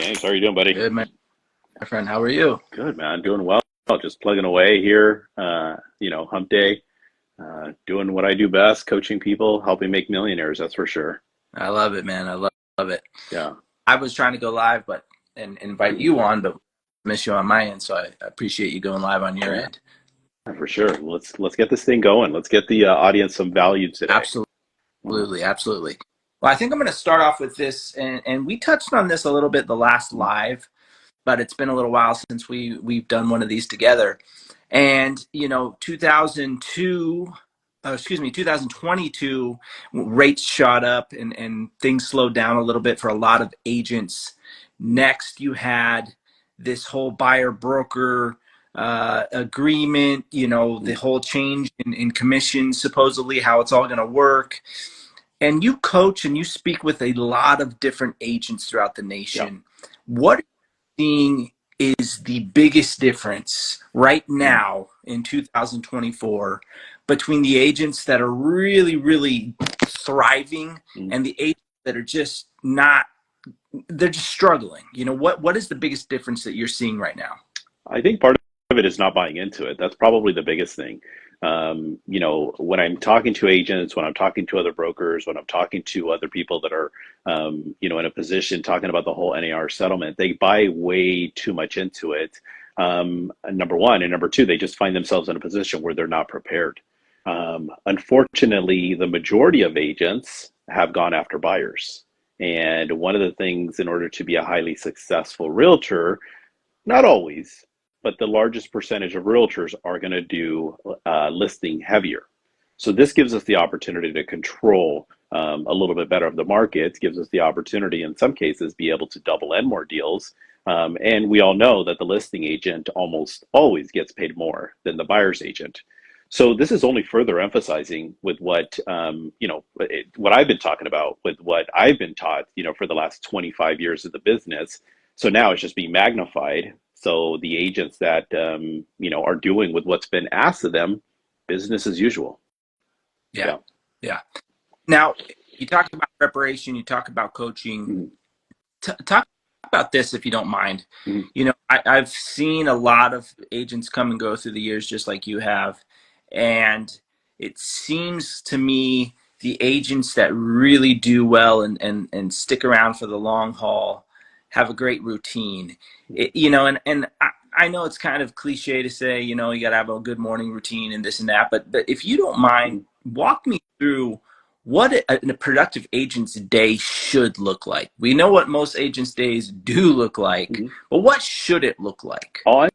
James, how are you doing, buddy? Good, my friend. How are you? Good, man. Doing well. Just plugging away here. Hump day. Doing what I do best, coaching people, helping make millionaires. That's for sure. I love it, man. I love it. Yeah, I was trying to go live, but and invite you on, but miss you on my end. So I appreciate you going live on your yeah, end. for sure. Let's get this thing going. Let's get the audience some value today. Absolutely. Well, I think I'm going to start off with this, and we touched on this a little bit the last live, but it's been a little while since we've done one of these together. And 2022 rates shot up and things slowed down a little bit for a lot of agents. Next, you had this whole buyer broker agreement, the whole change in commissions, supposedly how it's all going to work. And you coach and you speak with a lot of different agents throughout the nation. Yeah. What seeing is the biggest difference right now in 2024 between the agents that are really, really thriving and the agents that are just not, they're just struggling? What is the biggest difference that you're seeing right now? I think part of it is not buying into it. That's probably the biggest thing. When I'm talking to agents, when I'm talking to other brokers, when I'm talking to other people that are, in a position talking about the whole NAR settlement, they buy way too much into it. Number one, and number two, they just find themselves in a position where they're not prepared. Unfortunately, the majority of agents have gone after buyers. And one of the things, in order to be a highly successful realtor, not always, but the largest percentage of realtors are going to do listing heavier. So this gives us the opportunity to control a little bit better of the market, gives us the opportunity in some cases be able to double end more deals. And we all know that the listing agent almost always gets paid more than the buyer's agent. So this is only further emphasizing with what I've been talking about, with what I've been taught, for the last 25 years of the business. So now it's just being magnified. So the agents that are doing with what's been asked of them, business as usual. Yeah. Now, you talk about preparation, you talk about coaching. Talk about this if you don't mind. I've seen a lot of agents come and go through the years, just like you have. And it seems to me the agents that really do well and stick around for the long haul have a great routine. I know it's kind of cliche to say, you got to have a good morning routine and this and that. But if you don't mind, walk me through what a productive agent's day should look like. We know what most agents' days do look like, but what should it look like? I'll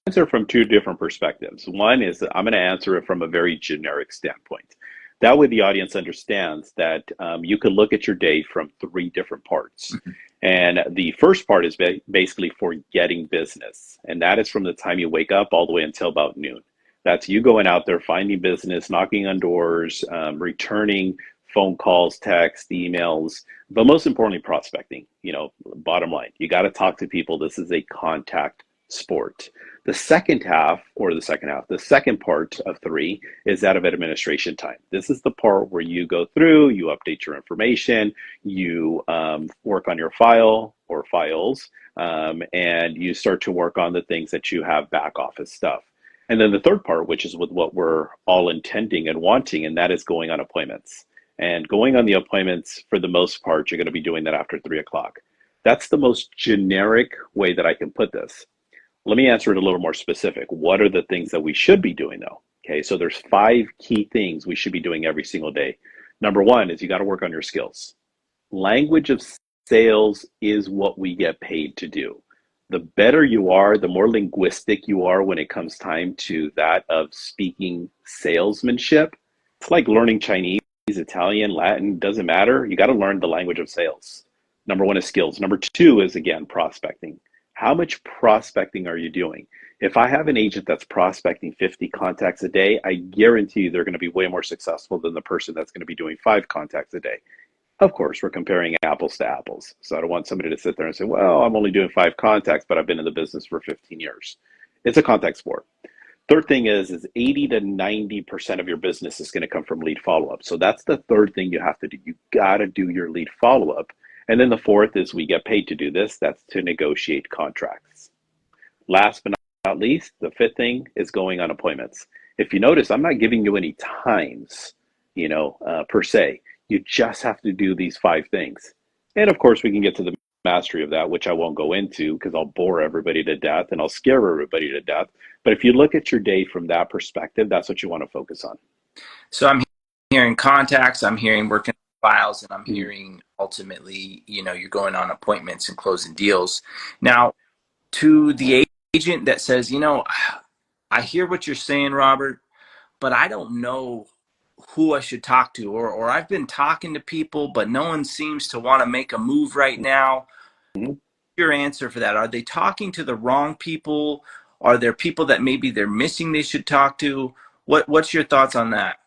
answer from two different perspectives. One is that I'm going to answer it from a very generic standpoint. That way the audience understands that you can look at your day from three different parts. And the first part is basically for getting business. And that is from the time you wake up all the way until about noon. That's you going out there, finding business, knocking on doors, returning phone calls, text, emails, but most importantly, prospecting. Bottom line, you got to talk to people. This is a contact sport. The second part of three is that of administration time. This is the part where you go through, you update your information, you work on your file or files, and you start to work on the things that you have back office stuff. And then the third part, which is with what we're all intending and wanting, and that is going on appointments. And going on the appointments, for the most part, you're going to be doing that after 3:00. That's the most generic way that I can put this. Let me answer it a little more specific. What are the things that we should be doing though? Okay, so there's 5 key things we should be doing every single day. Number one is you got to work on your skills. Language of sales is what we get paid to do. The better you are, the more linguistic you are when it comes time to that of speaking salesmanship. It's like learning Chinese, Italian, Latin, doesn't matter. You got to learn the language of sales. Number one is skills. Number two is, again, prospecting. How much prospecting are you doing? If I have an agent that's prospecting 50 contacts a day, I guarantee you they're going to be way more successful than the person that's going to be doing 5 contacts a day. Of course, we're comparing apples to apples. So I don't want somebody to sit there and say, well, I'm only doing 5 contacts, but I've been in the business for 15 years. It's a contact sport. Third thing is 80 to 90% of your business is going to come from lead follow-up. So that's the third thing you have to do. You got to do your lead follow-up. And then the fourth is we get paid to do this. That's to negotiate contracts. Last but not least, the fifth thing is going on appointments. If you notice, I'm not giving you any times, per se. You just have to do these five things. And of course, we can get to the mastery of that, which I won't go into because I'll bore everybody to death and I'll scare everybody to death. But if you look at your day from that perspective, that's what you want to focus on. So I'm hearing contacts, I'm hearing working on files, and I'm hearing ultimately, you're going on appointments and closing deals. Now, to the agent that says, I hear what you're saying, Robert, but I don't know who I should talk to, or I've been talking to people, but no one seems to want to make a move right now. Your answer for that? Are they talking to the wrong people? Are there people that maybe they're missing they should talk to? What's your thoughts on that?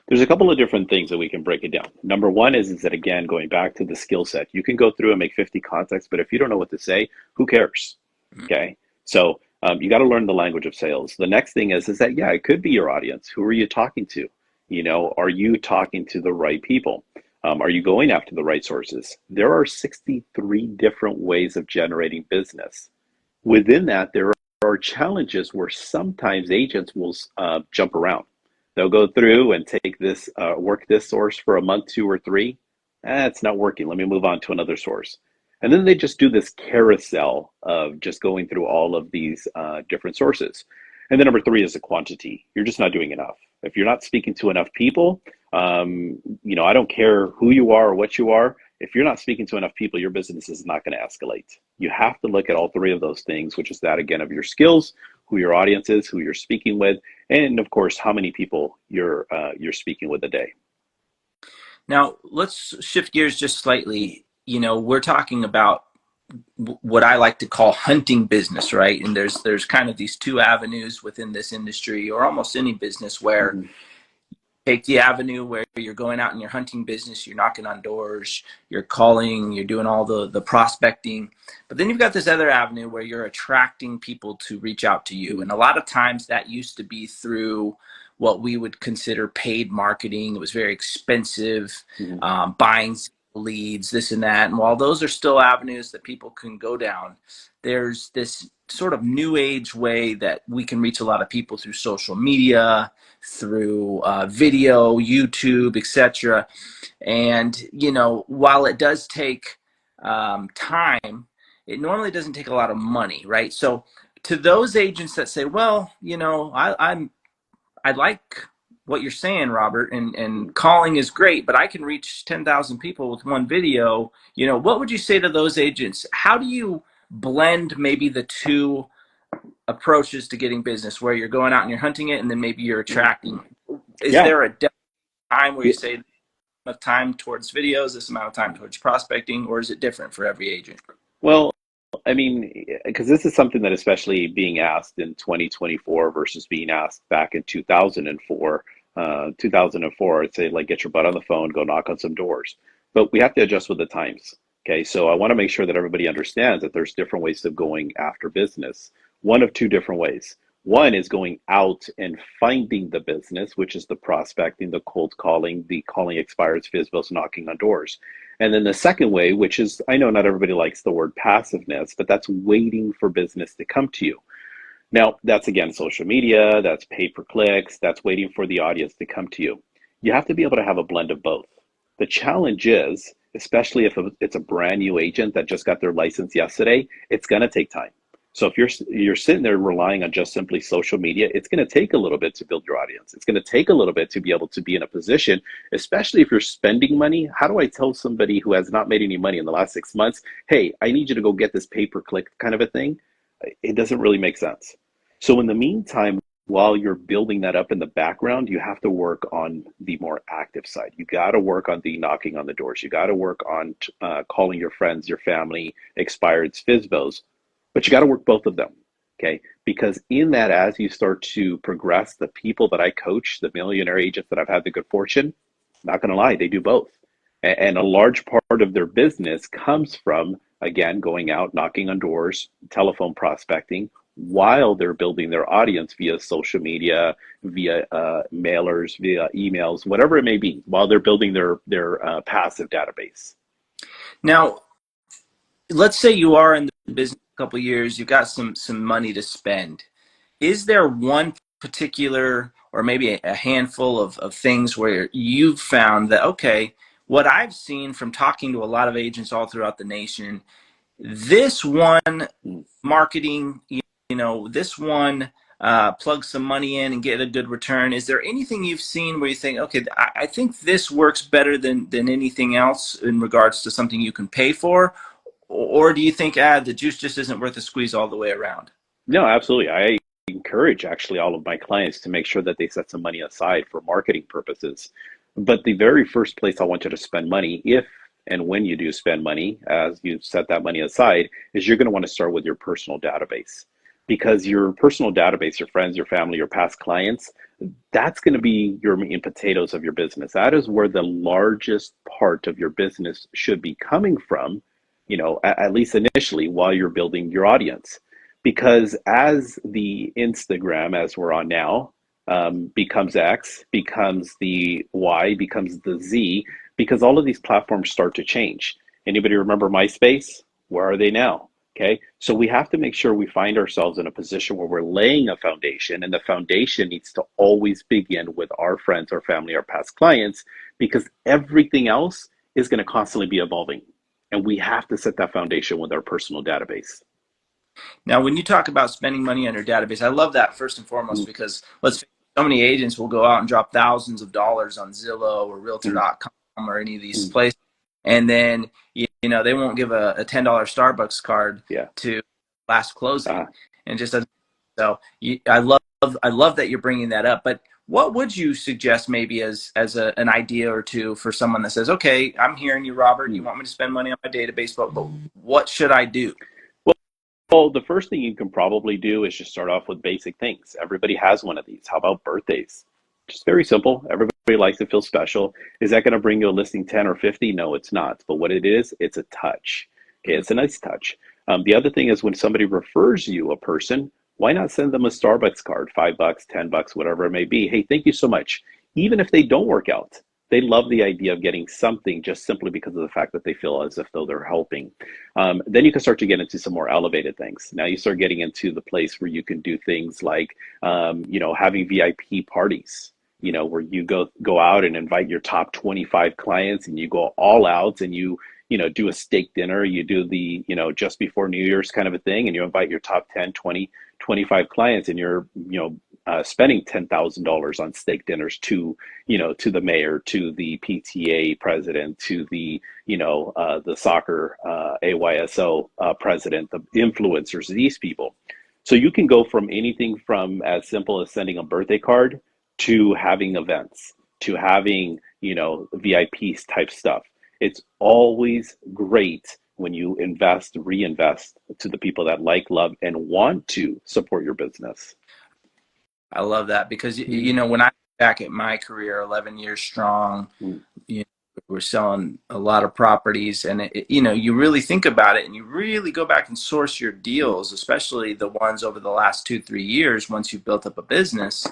There's a couple of different things that we can break it down. Number one is that, again, going back to the skill set, you can go through and make 50 contacts, but if you don't know what to say, who cares? Okay. So you got to learn the language of sales. The next thing is that, yeah, it could be your audience. Who are you talking to? Are you talking to the right people? Are you going after the right sources? There are 63 different ways of generating business. Within that, there are challenges where sometimes agents will jump around. They'll go through and take this, work this source for a month, 2 or 3. It's not working. Let me move on to another source. And then they just do this carousel of just going through all of these different sources. And then number 3 is the quantity. You're just not doing enough. If you're not speaking to enough people, I don't care who you are or what you are. If you're not speaking to enough people, your business is not going to escalate. You have to look at all 3 of those things, which is that, again, of your skills, who your audience is, who you're speaking with, and of course, how many people you're speaking with a day. Now, let's shift gears just slightly. We're talking about what I like to call hunting business, right? And there's kind of these 2 avenues within this industry, or almost any business, where take the avenue where you're going out and you're hunting business, you're knocking on doors, you're calling, you're doing all the prospecting. But then you've got this other avenue where you're attracting people to reach out to you. And a lot of times that used to be through what we would consider paid marketing. It was very expensive, buying leads, this and that. And while those are still avenues that people can go down, there's this sort of new age way that we can reach a lot of people through social media, through video, YouTube, etc. And while it does take time, it normally doesn't take a lot of money, right? So to those agents that say, well, I like what you're saying, Robert, and calling is great, but I can reach 10,000 people with one video. What would you say to those agents? How do you blend maybe the 2 approaches to getting business, where you're going out and you're hunting it, and then maybe you're attracting? Is there a time where you say this amount of time towards videos, this amount of time towards prospecting, or is it different for every agent? Well, I mean, because this is something that especially being asked in 2024 versus being asked back in 2004. 2004, I'd say, like, get your butt on the phone, go knock on some doors. But we have to adjust with the times. Okay, so I want to make sure that everybody understands that there's different ways of going after business. One of 2 different ways. One is going out and finding the business, which is the prospecting, the cold calling, the calling expireds, FISBOs, knocking on doors. And then the second way, which is, I know not everybody likes the word passiveness, but that's waiting for business to come to you. Now, that's, again, social media, that's pay-per-clicks, that's waiting for the audience to come to you. You have to be able to have a blend of both. The challenge is, especially if it's a brand new agent that just got their license yesterday, it's going to take time. So if you're sitting there relying on just simply social media, it's going to take a little bit to build your audience. It's going to take a little bit to be able to be in a position, especially if you're spending money. How do I tell somebody who has not made any money in the last 6 months, hey, I need you to go get this pay-per-click kind of a thing? It doesn't really make sense. So in the meantime, while you're building that up in the background, you have to work on the more active side. You got to work on the knocking on the doors. You got to work on calling your friends, your family, expireds, FISBOs. But you got to work both of them, okay? Because in that, as you start to progress, the people that I coach, the millionaire agents that I've had the good fortune, not going to lie, they do both. And a large part of their business comes from, again, going out, knocking on doors, telephone prospecting, while they're building their audience via social media, via mailers, via emails, whatever it may be, while they're building their passive database. Now, let's say you are in the business a couple of years, you've got some money to spend. Is there one particular, or maybe a handful of things where you've found that, okay, what I've seen from talking to a lot of agents all throughout the nation, this one marketing, this one plug some money in and get a good return. Is there anything you've seen where you think, okay, I think this works better than anything else in regards to something you can pay for? Or do you think, the juice just isn't worth the squeeze all the way around? No, absolutely. I encourage actually all of my clients to make sure that they set some money aside for marketing purposes. But the very first place I want you to spend money, if and when you do spend money, as you set that money aside, is you're going to want to start with your personal database. Because your personal database, your friends, your family, your past clients, that's going to be your meat and potatoes of your business. That is where the largest part of your business should be coming from, at least initially while you're building your audience. Because as the Instagram, as we're on now, becomes X, becomes the Y, becomes the Z, because all of these platforms start to change. Anybody remember MySpace? Where are they now? Okay, so we have to make sure we find ourselves in a position where we're laying a foundation, and the foundation needs to always begin with our friends, our family, our past clients, because everything else is going to constantly be evolving. And we have to set that foundation with our personal database. Now, when you talk about spending money on your database, I love that first and foremost, because so many agents will go out and drop thousands of dollars on Zillow or Realtor.com or any of these places, and then they won't give a $10 Starbucks card to last closing, and just doesn't. So I love that you're bringing that up. But what would you suggest maybe as an idea or two for someone that says, okay, I'm hearing you, Robert, you want me to spend money on my database, but what should I do? Well, the first thing you can probably do is just start off with basic things. Everybody has one of these. How about birthdays? Just very simple. Everybody likes to feel special. Is that going to bring you a listing 10 or 50? No, it's not. But what it is, it's a touch. Okay, it's a nice touch. The other thing is when somebody refers you a person, why not send them a Starbucks card, $5, $10, whatever it may be. Hey, thank you so much. Even if they don't work out, they love the idea of getting something just simply because of the fact that they feel as if though they're helping. Then you can start to get into some more elevated things. Now you start getting into the place where you can do things like, having VIP parties, where you go out and invite your top 25 clients and you go all out and you do a steak dinner, you do the, just before New Year's kind of a thing, and you invite your top 10, 20, 25 clients, and you're, spending $10,000 on steak dinners to the mayor, to the PTA president, to the soccer AYSO president, the influencers, these people. So you can go from anything from as simple as sending a birthday card to having events, to having, VIP type stuff. It's always great when you reinvest to the people that like, love, and want to support your business. I love that because, when I look back at my career, 11 years strong, we're selling a lot of properties, and you really think about it and you really go back and source your deals, especially the ones over the last 2-3 years. Once you've built up a business,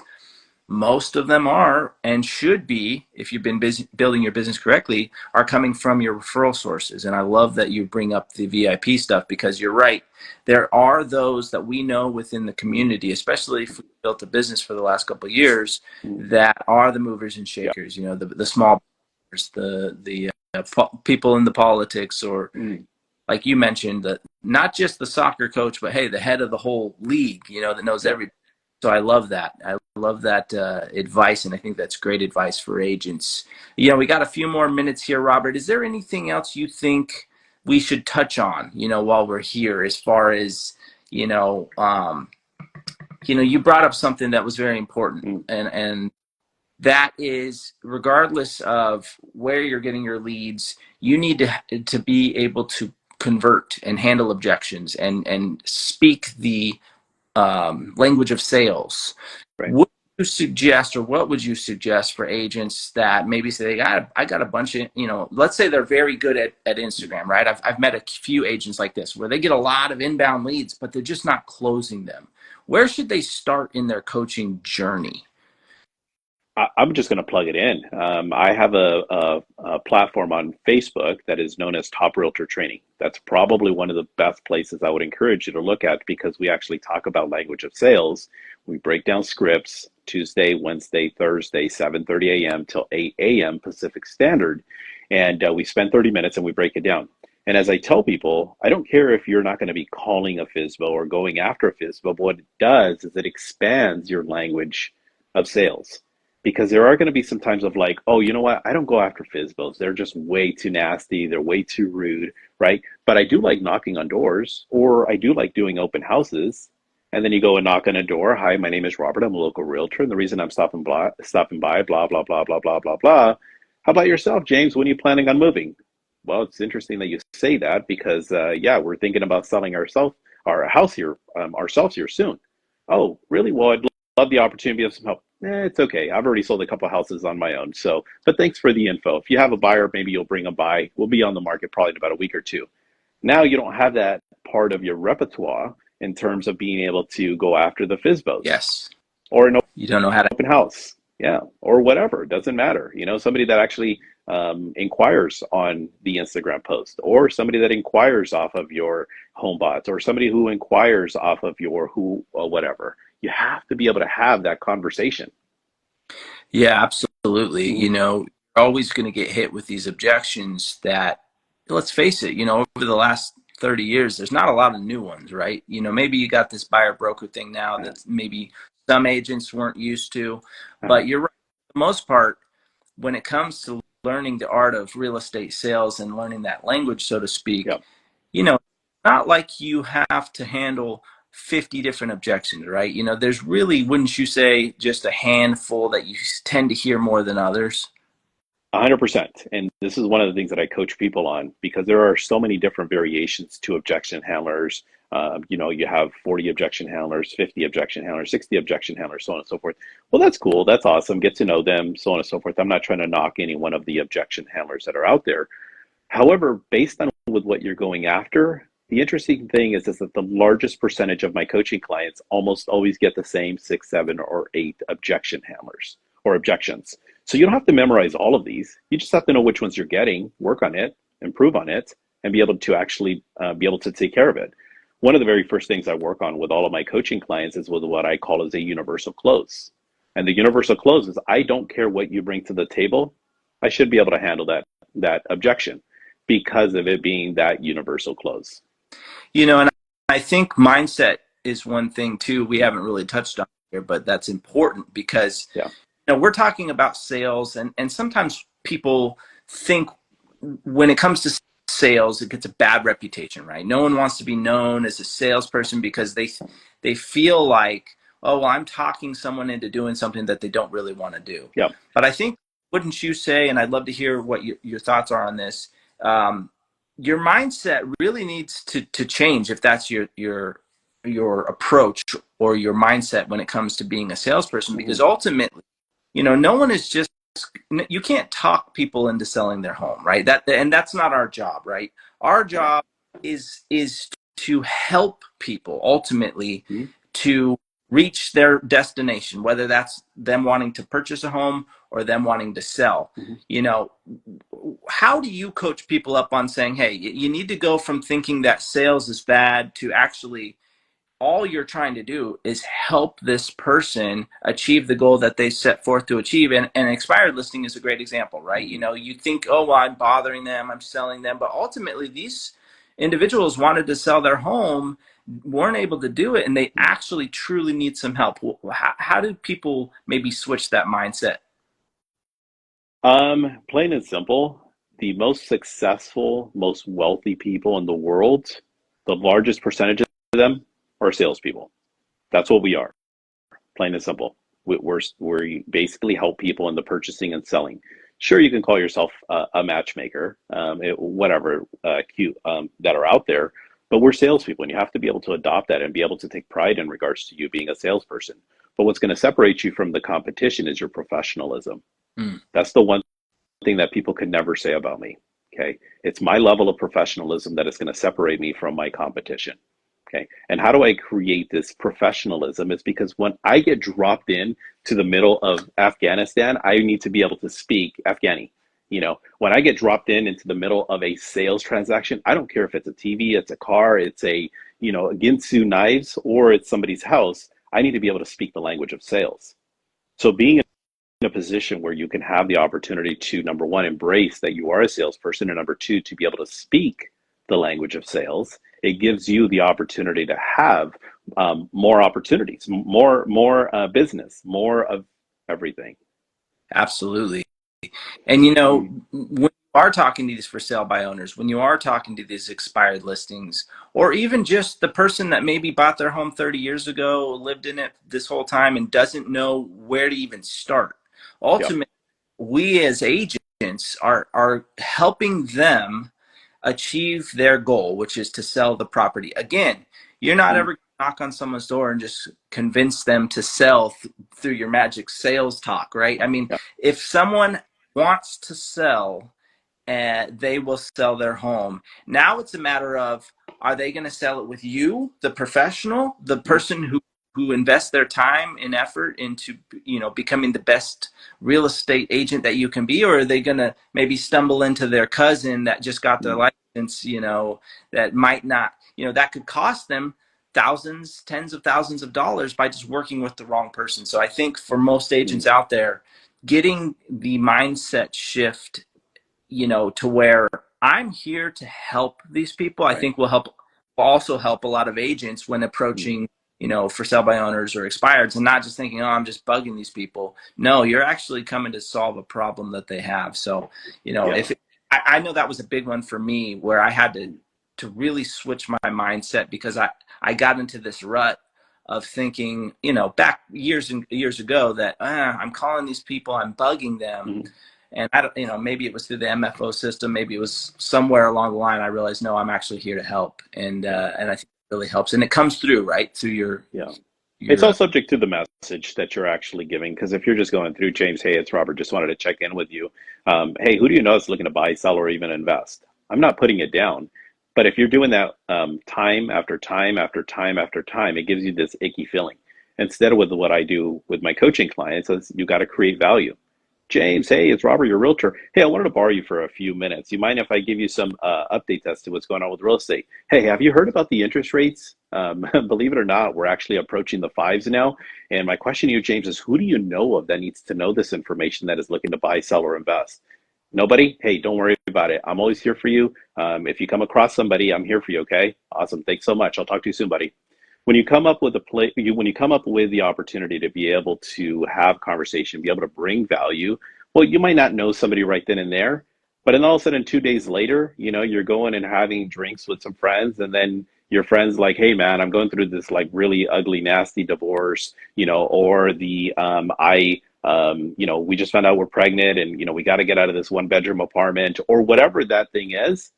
most of them are, and should be, if you've been busy building your business correctly, are coming from your referral sources. And I love that you bring up the VIP stuff, because you're right. There are those that we know within the community, especially if we built a business for the last couple of years, that are the movers and shakers, the small, the people in the politics, or like you mentioned, not just the soccer coach, but hey, the head of the whole league, that knows everything. So I love that. I love that advice, and I think that's great advice for agents. We got a few more minutes here, Robert. Is there anything else you think we should touch on, while we're here, as far as, you brought up something that was very important, and that is, regardless of where you're getting your leads, you need to be able to convert and handle objections and speak the language of sales. Right. Would you suggest, or what would you suggest for agents that maybe say, I got a bunch of, let's say they're very good at Instagram, right? I've met a few agents like this where they get a lot of inbound leads, but they're just not closing them. Where should they start in their coaching journey? I'm just going to plug it in. I have a platform on Facebook that is known as Top Realtor Training. That's probably one of the best places I would encourage you to look at, because we actually talk about language of sales. We break down scripts Tuesday, Wednesday, Thursday, 7:30 a.m. till 8 a.m. Pacific Standard. And we spend 30 minutes and we break it down. And as I tell people, I don't care if you're not going to be calling a FSBO or going after a FSBO, but what it does is it expands your language of sales. Because there are going to be some times of like, oh, you know what? I don't go after FSBOs. They're just way too nasty. They're way too rude, right? But I do like knocking on doors, or I do like doing open houses. And then you go and knock on a door. Hi, my name is Robert. I'm a local realtor. And the reason I'm stopping by, blah, blah, blah, blah, blah, blah, blah. How about yourself, James? When are you planning on moving? Well, it's interesting that you say that because, yeah, we're thinking about selling our house here, ourselves here soon. Oh, really? Well, I'd love the opportunity of some help. It's okay. I've already sold a couple of houses on my own. So, but thanks for the info. If you have a buyer, maybe you'll bring them by. We'll be on the market probably in about a week or two. Now you don't have that part of your repertoire in terms of being able to go after the FSBOs. Yes. Or an You don't know how to open house. Yeah. Or whatever. It doesn't matter. You know, somebody that actually inquires on the Instagram post, or somebody that inquires off of your home bots, or somebody who inquires off of your whatever. You have to be able to have that conversation. Yeah, absolutely. Mm-hmm. You know, you're always going to get hit with these objections that, let's face it, you know, over the last 30 years, there's not a lot of new ones, right? You know, maybe you got this buyer broker thing now that maybe some agents weren't used to, but you're right. For the most part, when it comes to learning the art of real estate sales and learning that language, so to speak, Yep. you know, it's not like you have to handle 50 different objections, right? You know, there's really, wouldn't you say, just a handful that you tend to hear more than others? 100%. And this is one of the things that I coach people on, because there are so many different variations to objection handlers. You know, you have 40 objection handlers, 50 objection handlers, 60 objection handlers, so on and so forth. Well, that's cool. That's awesome. Get to know them, so on and so forth. I'm not trying to knock any one of the objection handlers that are out there. However, based on with what you're going after, the interesting thing is that the largest percentage of my coaching clients almost always get the same 6, 7, or 8 objection handlers or objections. So you don't have to memorize all of these. You just have to know which ones you're getting, work on it, improve on it, and be able to actually be able to take care of it. One of the very first things I work on with all of my coaching clients is with what I call as a universal close. And the universal close is, I don't care what you bring to the table. I should be able to handle that objection, because of it being that universal close. You know, and I think mindset is one thing too we haven't really touched on here, but that's important because, Yeah. you know, we're talking about sales, and sometimes people think when it comes to sales, it gets a bad reputation, right? No one wants to be known as a salesperson because they feel like, oh, well, I'm talking someone into doing something that they don't really want to do. Yeah. But I think, wouldn't you say, and I'd love to hear what your thoughts are on this, your mindset really needs to change if that's your approach or your mindset when it comes to being a salesperson, because ultimately, you know, no one is just, you can't talk people into selling their home, right? And that's not our job, right? Our job is to help people ultimately to reach their destination, whether that's them wanting to purchase a home or them wanting to sell. You know, how do you coach people up on saying, hey, you need to go from thinking that sales is bad to actually all you're trying to do is help this person achieve the goal that they set forth to achieve. And expired listing is a great example, right? You know, you think, oh, well, I'm bothering them, I'm selling them, but ultimately these individuals wanted to sell their home, weren't able to do it, and they actually truly need some help. How do people maybe switch that mindset? Plain and simple, the most successful, most wealthy people in the world, the largest percentage of them are salespeople. That's what we are. Plain and simple. We basically help people in the purchasing and selling. Sure, you can call yourself a matchmaker, whatever cute that are out there, but we're salespeople, and you have to be able to adopt that and be able to take pride in regards to you being a salesperson. But what's going to separate you from the competition is your professionalism. That's the one thing that people can never say about me. Okay, it's my level of professionalism that is going to separate me from my competition. Okay. And how do I create this professionalism? It's because when I get dropped in to the middle of Afghanistan, I need to be able to speak Afghani. When I get dropped in into the middle of a sales transaction, I don't care if it's a TV, it's a car, it's a Ginsu knives, or it's somebody's house. I need to be able to speak the language of sales. So being in a position where you can have the opportunity to, number one, embrace that you are a salesperson, and number two, to be able to speak the language of sales, it gives you the opportunity to have more opportunities, more business, more of everything. Absolutely. And when you are talking to these for sale by owners, when you are talking to these expired listings, or even just the person that maybe bought their home 30 years ago, lived in it this whole time and doesn't know where to even start. Yep. Ultimately, we as agents are helping them achieve their goal, which is to sell the property. Again, you're not ever going to knock on someone's door and just convince them to sell through your magic sales talk, right? I mean, Yep. if someone wants to sell, they will sell their home. Now it's a matter of, are they going to sell it with you, the professional, the person who invests their time and effort into becoming the best real estate agent that you can be, or are they going to maybe stumble into their cousin that just got their license, that might not, that could cost them thousands, tens of thousands of dollars by just working with the wrong person. So I think for most agents out there, getting the mindset shift, to where I'm here to help these people, I think will also help a lot of agents when approaching, for sale by owners or expireds, and not just thinking, oh, I'm just bugging these people. No, you're actually coming to solve a problem that they have. So, if I know that was a big one for me, where I had to really switch my mindset, because I got into this rut of thinking, back years and years ago, that I'm calling these people, I'm bugging them. And I don't, maybe it was through the MFO system, maybe it was somewhere along the line. I realized, no, I'm actually here to help, and I think it really helps, and it comes through right through your. It's all subject to the message that you're actually giving. Because if you're just going through, James, hey, it's Robert, just wanted to check in with you. Hey, who do you know is looking to buy, sell, or even invest? I'm not putting it down. But if you're doing that time after time after time after time, it gives you this icky feeling. Instead of with what I do with my coaching clients, is you got to create value. James, hey, it's Robert, your realtor. Hey, I wanted to borrow you for a few minutes. You mind if I give you some updates as to what's going on with real estate? Hey, have you heard about the interest rates? Believe it or not, we're actually approaching the fives now. And my question to you, James, is who do you know of that needs to know this information, that is looking to buy, sell, or invest? Nobody? Hey, don't worry about it. I'm always here for you. If you come across somebody, I'm here for you, okay? Awesome. Thanks so much. I'll talk to you soon, buddy. When you come up with when you come up with the opportunity to be able to have conversation, be able to bring value, well, you might not know somebody right then and there, but then all of a sudden 2 days later, you're going and having drinks with some friends, and then your friend's like, hey man, I'm going through this like really ugly, nasty divorce, or we just found out we're pregnant, and we got to get out of this 1 bedroom apartment, or whatever that thing is.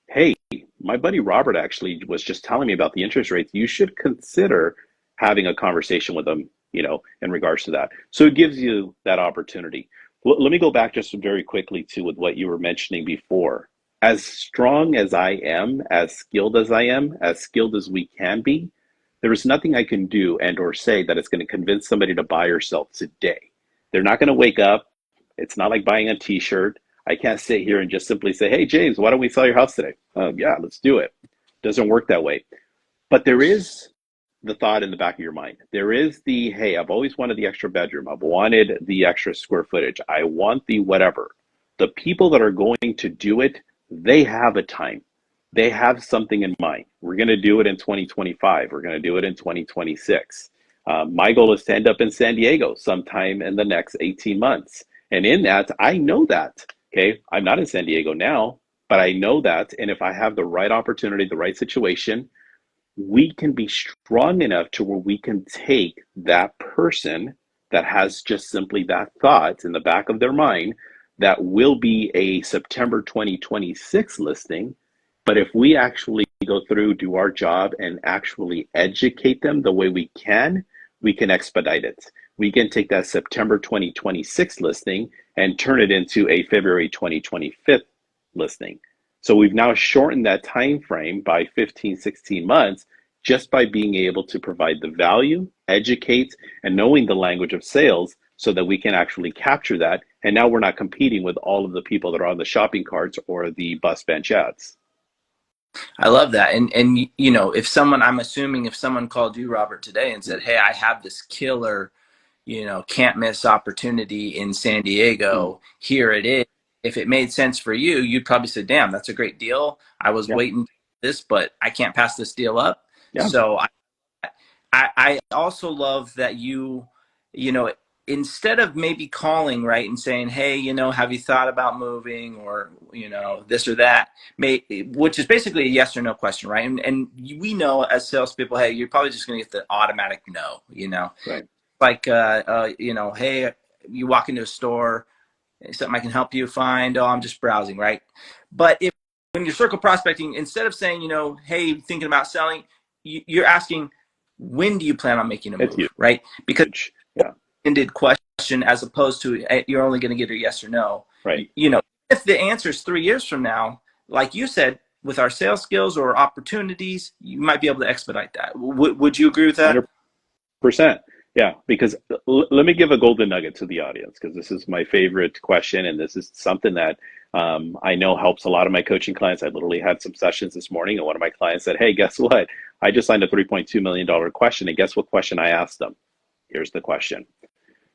Hey, my buddy Robert actually was just telling me about the interest rates. You should consider having a conversation with them, in regards to that. So it gives you that opportunity. Let me go back just very quickly to with what you were mentioning before. As strong as I am, as skilled as I am, as skilled as we can be, there is nothing I can do and or say that is going to convince somebody to buy or sell today. They're not going to wake up. It's not like buying a t-shirt. I can't sit here and just simply say, hey, James, why don't we sell your house today? Yeah, let's do it. Doesn't work that way. But there is the thought in the back of your mind. There is the, hey, I've always wanted the extra bedroom. I've wanted the extra square footage. I want the whatever. The people that are going to do it, they have a time. They have something in mind. We're going to do it in 2025. We're going to do it in 2026. My goal is to end up in San Diego sometime in the next 18 months. And in that, I know that. Okay, I'm not in San Diego now, but I know that. And if I have the right opportunity, the right situation, we can be strong enough to where we can take that person that has just simply that thought in the back of their mind that will be a September 2026 listing. But if we actually go through, do our job, and actually educate them the way we can expedite it. We can take that September 2026 listing and turn it into a February 2025 listing. So we've now shortened that time frame by 15, 16 months just by being able to provide the value, educate, and knowing the language of sales so that we can actually capture that. And now we're not competing with all of the people that are on the shopping carts or the bus bench ads. I love that. And you know, if someone, I'm assuming if someone called you, Robert, today and said, "Hey, I have this killer, you know, can't miss opportunity in San Mm. Diego. Here it is." If it made sense for you, you'd probably say, "Damn, that's a great deal. I was Yeah, waiting for this, but I can't pass this deal up." yeah, So I also love that you know, instead of maybe calling, right, and saying, "Hey, you know, have you thought about moving?" or, you know, this or that, which is basically a yes or no question, right? And we know as salespeople, hey, you're probably just going to get the automatic no, you know, right. like, you know, hey, you walk into a store, something I can help you find. Oh, I'm just browsing, right? But if when you're circle prospecting, instead of saying, you know, hey, thinking about selling, you're asking, when do you plan on making a It's move, right? Because huge. Yeah, ended question as opposed to you're only going to get a yes or no. right. You know, if the answer is 3 years from now, like you said, with our sales skills or opportunities, you might be able to expedite that. Would you agree with that? 100%. Yeah, because let me give a golden nugget to the audience because this is my favorite question, and this is something that I know helps a lot of my coaching clients. I literally had some sessions this morning, and one of my clients said, "Hey, guess what? I just signed a $3.2 million question, and guess what question I asked them? Here's the question.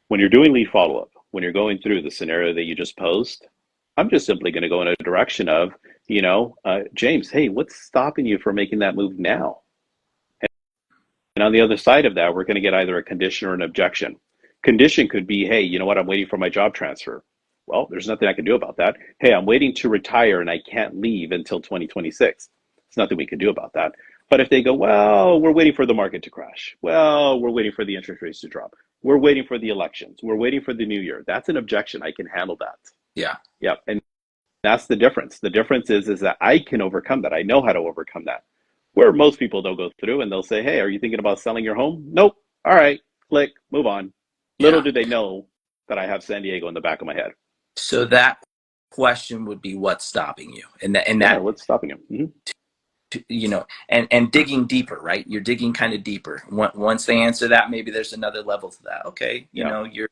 When you're doing lead follow-up, when you're going through the scenario that you just posed, I'm just simply going to go in a direction of, James, hey, what's stopping you from making that move now? And on the other side of that, we're going to get either a condition or an objection. Condition could be, hey, you know what? I'm waiting for my job transfer. Well, there's nothing I can do about that. Hey, I'm waiting to retire and I can't leave until 2026. There's nothing we can do about that. But if they go, well, we're waiting for the market to crash. Well, we're waiting for the interest rates to drop. We're waiting for the elections. We're waiting for the new year. That's an objection. I can handle that. Yeah. Yeah. And that's the difference. The difference is that I can overcome that. I know how to overcome that. Where most people they'll go through and they'll say, "Hey, are you thinking about selling your home?" Nope. All right, click, move on. Little Yeah. do they know that I have San Diego in the back of my head. So that question would be what's stopping you, and Yeah, that what's stopping him? Mm-hmm. you know, and digging deeper, right? You're digging kind of deeper. Once they answer that, maybe there's another level to that. Okay, you Yeah. know, you're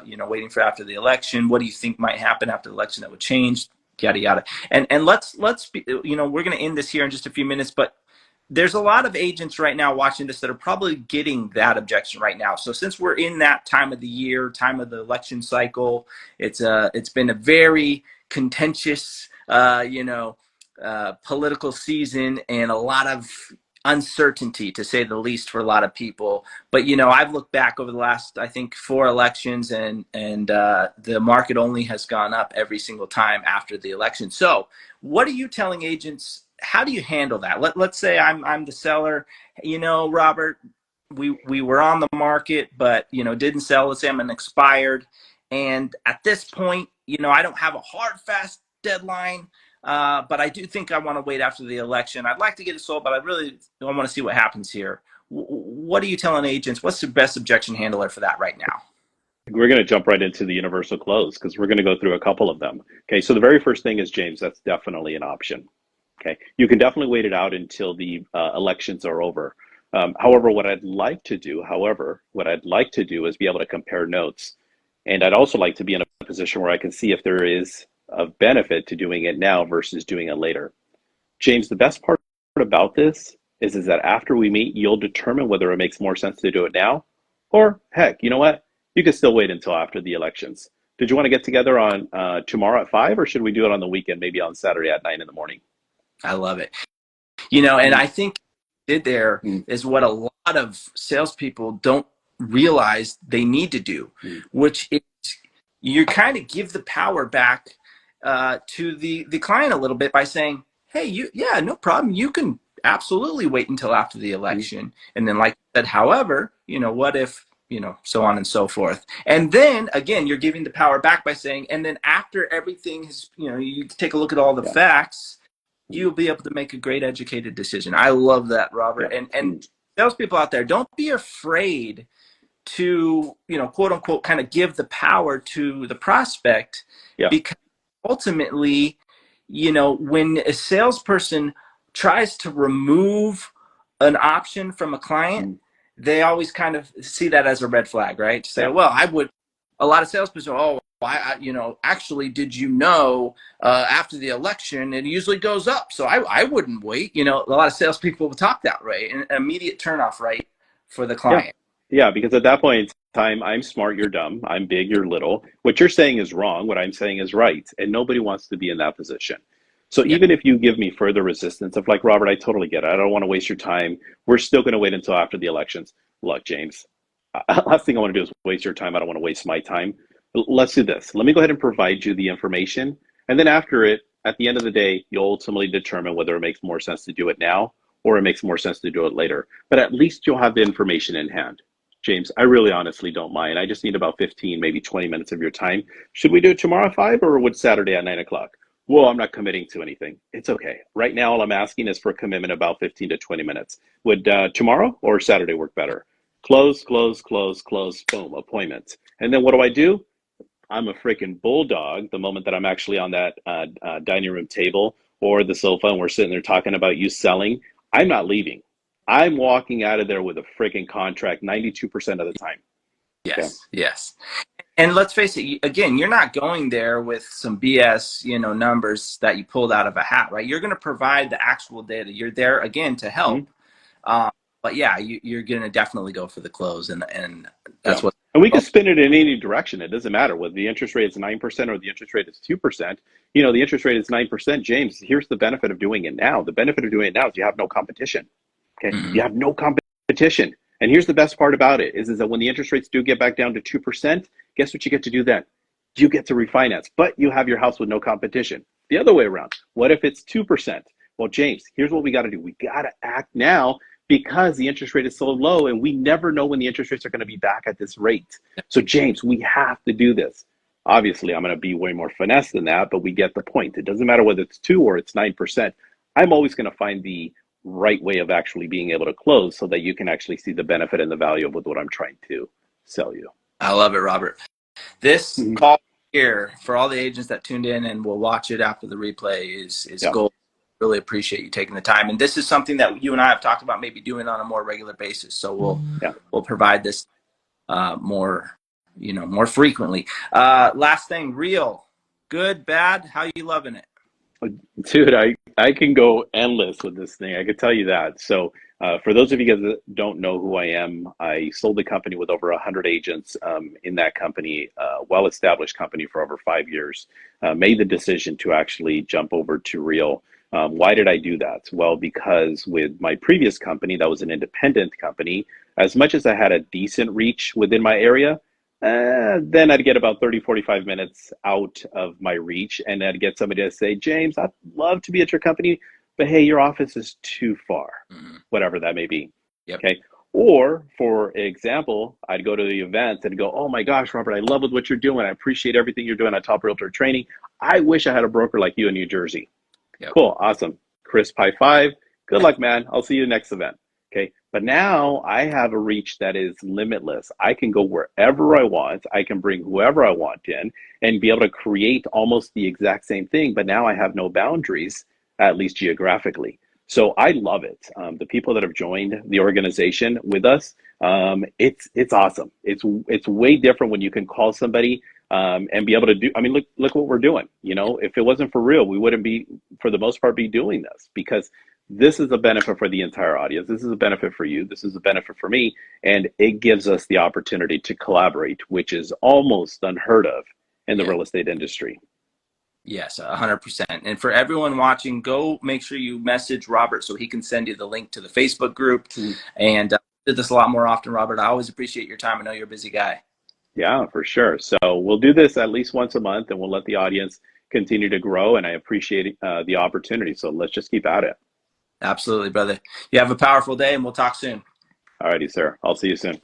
you know, waiting for after the election. What do you think might happen after the election that would change? Yada yada. And let's be, you know, we're going to end this here in just a few minutes, but there's a lot of agents right now watching this that are probably getting that objection right now. So since we're in that time of the year, time of the election cycle, it's been a very contentious, you know, political season and a lot of uncertainty, to say the least, for a lot of people. But you know, I've looked back over the last, I think, 4 elections, and the market only has gone up every single time after the election. So, what are you telling agents? How do you handle that? Let's say I'm the seller. You know, Robert, we were on the market, but you know, didn't sell. Let's say I'm an expired, and at this point, you know, I don't have a hard fast deadline. But I do think I want to wait after the election. I'd like to get it sold, but I really don't want to see what happens here. What are you telling agents? What's the best objection handler for that right now? We're going to jump right into the universal close because we're going to go through a couple of them. Okay, so the very first thing is, James, that's definitely an option. Okay, you can definitely wait it out until the elections are over. However, what I'd like to do is be able to compare notes. And I'd also like to be in a position where I can see if there is a benefit to doing it now versus doing it later. James, the best part about this is that after we meet, you'll determine whether it makes more sense to do it now, or heck, you know what? You can still wait until after the elections. Did you want to get together on tomorrow at 5, or should we do it on the weekend, maybe on Saturday at 9 in the morning? I love it. You know, and Mm, I think did there mm, is what a lot of salespeople don't realize they need to do, mm, which is you kind of give the power back to the client a little bit by saying, "Hey, yeah, no problem. You can absolutely wait until after the mm. election." And then, like I said, however, you know, what if, you know, so on and so forth. And then again, you're giving the power back by saying, and then after everything has, you know, you take a look at all the Yeah. facts, Mm, you'll be able to make a great educated decision. I love that, yeah. Robert. And Mm, salespeople out there, don't be afraid to, you know, quote unquote, kind of give the power to the prospect, yeah. because ultimately, when a salesperson tries to remove an option from a client, they always kind of see that as a red flag, right? To say, well, a lot of salespeople, actually, did you know after the election, it usually goes up. So I wouldn't wait. A lot of salespeople will talk that way, an immediate turnoff, right, for the client. Yeah, because at that point in time, I'm smart, you're dumb. I'm big, you're little. What you're saying is wrong. What I'm saying is right. And nobody wants to be in that position. So even if you give me further resistance of like, Robert, I totally get it. I don't want to waste your time. We're still going to wait until after the elections. Look, James, last thing I want to do is waste your time. I don't want to waste my time. Let's do this. Let me go ahead and provide you the information. And then after it, at the end of the day, you'll ultimately determine whether it makes more sense to do it now or it makes more sense to do it later. But at least you'll have the information in hand. James, I really honestly don't mind. I just need about 15, maybe 20 minutes of your time. Should we do it tomorrow at 5 or would Saturday at 9 o'clock? Well, I'm not committing to anything. It's okay. Right now, all I'm asking is for a commitment about 15 to 20 minutes. Would tomorrow or Saturday work better? Close, close, close, close, boom, appointment. And then what do? I'm a freaking bulldog the moment that I'm actually on that dining room table or the sofa and we're sitting there talking about you selling. I'm not leaving. I'm walking out of there with a freaking contract 92% of the time. Yes. And let's face it, again, you're not going there with some BS, numbers that you pulled out of a hat, right? You're going to provide the actual data. You're there, again, to help. But yeah, you're going to definitely go for the close. And that's what. And we can spin it in any direction. It doesn't matter whether the interest rate is 9% or the interest rate is 2%. The interest rate is 9%. James, here's the benefit of doing it now. The benefit of doing it now is you have no competition. Okay, you have no competition. And here's the best part about it is that when the interest rates do get back down to 2%, guess what you get to do then? You get to refinance, but you have your house with no competition. The other way around, what if it's 2%? Well, James, here's what we got to do. We got to act now because the interest rate is so low and we never know when the interest rates are going to be back at this rate. So, James, we have to do this. Obviously, I'm going to be way more finesse than that, but we get the point. It doesn't matter whether it's 2 or it's 9%. I'm always going to find the right way of actually being able to close so that you can actually see the benefit and the value of what I'm trying to sell you. I love it, Robert. This call here for all the agents that tuned in and will watch it after the replay is gold. Really appreciate you taking the time. And this is something that you and I have talked about maybe doing on a more regular basis. So we'll provide this more frequently. Last thing, real, good, bad, how you loving it? Dude, I can go endless with this thing. I could tell you that. So for those of you guys that don't know who I am, I sold a company with over 100 agents in that company, well-established company for over 5 years. Made the decision to actually jump over to Real. Why did I do that? Well, because with my previous company, that was an independent company, as much as I had a decent reach within my area, then I'd get about 30, 45 minutes out of my reach, and I'd get somebody to say, James, I'd love to be at your company, but hey, your office is too far, whatever that may be. Okay. Or, for example, I'd go to the event and go, oh my gosh, Robert, I love what you're doing. I appreciate everything you're doing at Top Realtor Training. I wish I had a broker like you in New Jersey. Cool. Awesome. Crisp high five. Good luck, man. I'll see you next event. Okay. But now I have a reach that is limitless. I can go wherever I want. I can bring whoever I want in and be able to create almost the exact same thing. But now I have no boundaries, at least geographically. So I love it. The people that have joined the organization with us, it's awesome. It's way different when you can call somebody and be able to do. I mean, look what we're doing. If it wasn't for Real, we wouldn't be, for the most part, be doing this, because this is a benefit for the entire audience. This is a benefit for you. This is a benefit for me. And it gives us the opportunity to collaborate, which is almost unheard of in the real estate industry. Yes, 100%. And for everyone watching, go make sure you message Robert so he can send you the link to the Facebook group. And do this a lot more often, Robert. I always appreciate your time. I know you're a busy guy. Yeah, for sure. So we'll do this at least once a month, and we'll let the audience continue to grow. And I appreciate the opportunity. So let's just keep at it. Absolutely, brother. You have a powerful day, and we'll talk soon. All righty, sir. I'll see you soon.